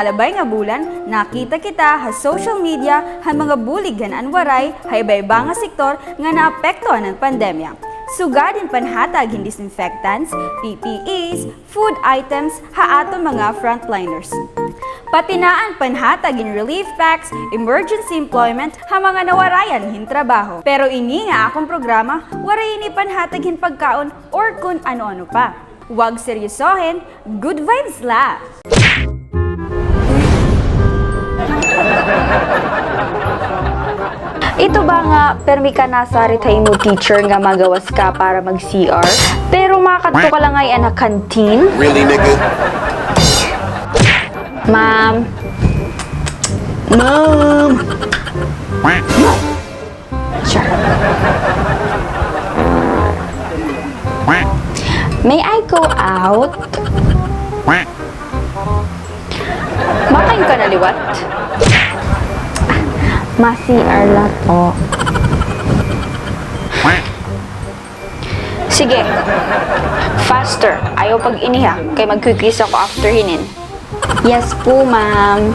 nakalabay nga bulan, nakita kita ha social media ha mga bulig ganan waray ha iba-iba nga sektor nga naapektuhan ng pandemya. Sugadin panhatag hindi disinfectants, PPEs, food items ha aton mga frontliners. Patinaan panhatag in relief packs, emergency employment ha mga nawarayan hin trabaho. Pero ini nga akong programa, waray ini panhatag hin pagkaon or kun ano-ano pa. Huwag seryosohin, good vibes la! Ito ba nga, permi ka nasa retay mo teacher nga magawas ka para mag-CR? Pero makadto ka lang ay anak canteen? Really, nigga? Ma'am. Sure. May I go out? Makain ka na liwat? Ma-CR lang po. Sige. Faster. Ayaw pag iniha. Kay mag-quiz ako after hinin. Yes po, ma'am.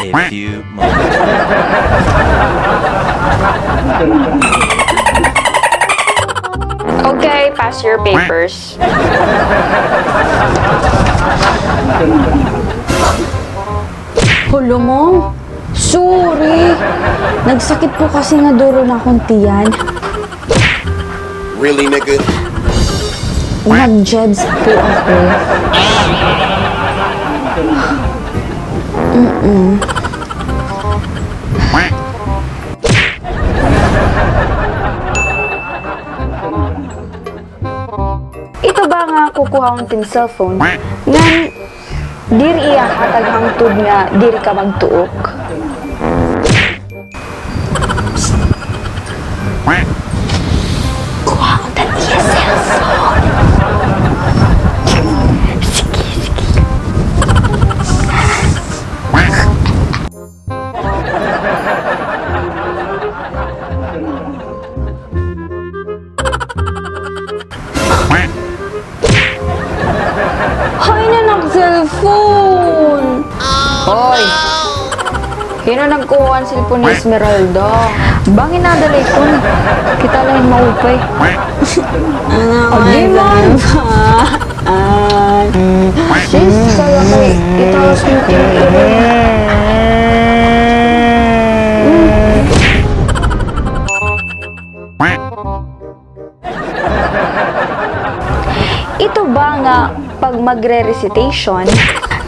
A few moments. Okay, pass your papers. Hulo mo? Sorry. Nagsakit po kasi nga duro na akong tiyan. Really, nigga? Nag-jebs po ako. Ito ba nga kukuha ting cellphone? Ngan, diri iya hatag hangtod nga diri ka magtuok. Kuha ko tan iya cellphone. Sige, sige. Hay na nag-cellphone! Hoy! Hino nagkuha ang cellphone ni Esmeralda. Bangin na dalay ko. Kita lang maupay. Agi man! Sis, kaya kay itawas mo Ito ba nga pag magre-recitation,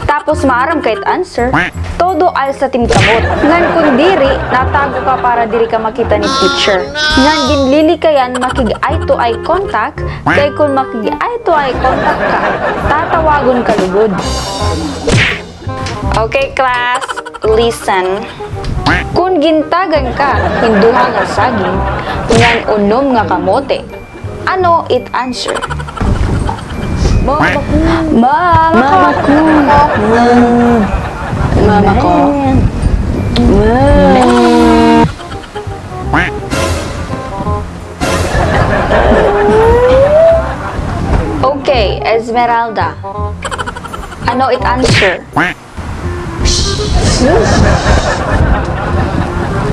tapos maaram kahit answer, todo al sa timkamot. Ngan kung diri, natago ka para diri ka makita ni teacher. Ngan ginlili kayan makig eye to eye contact, kay kung makig eye to eye contact ka, tatawagon ka lugod. Okay class, listen. Kung gintagan ka, hinduha nga saging, ngan unom nga kamote, ano it answer? Mama ko. Mama ko. Mama ko. Okay, Esmeralda. Ano it answer?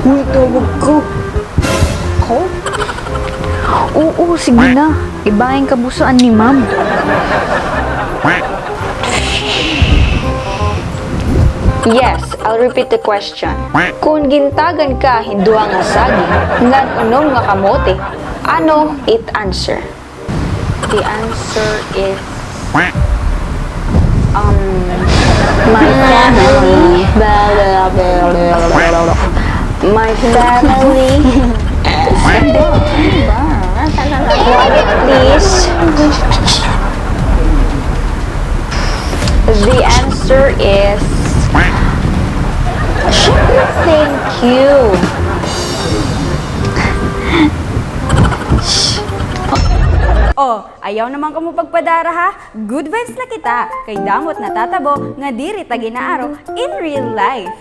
Uy, tawag ko. Ko? Oo, sige na. Ibahin kabusuan ni ma'am. Yes, I'll repeat the question. Kung gintagan ka hinduha nga saging, ngan unom nga kamote, ano it answer? The answer is my family. My family. Quiet, please. The answer is you. Oh, ayaw naman ka mo pagpadara ha? Good vibes na kita. Kay damot na tatabo nga diri ta ginaaro in real life.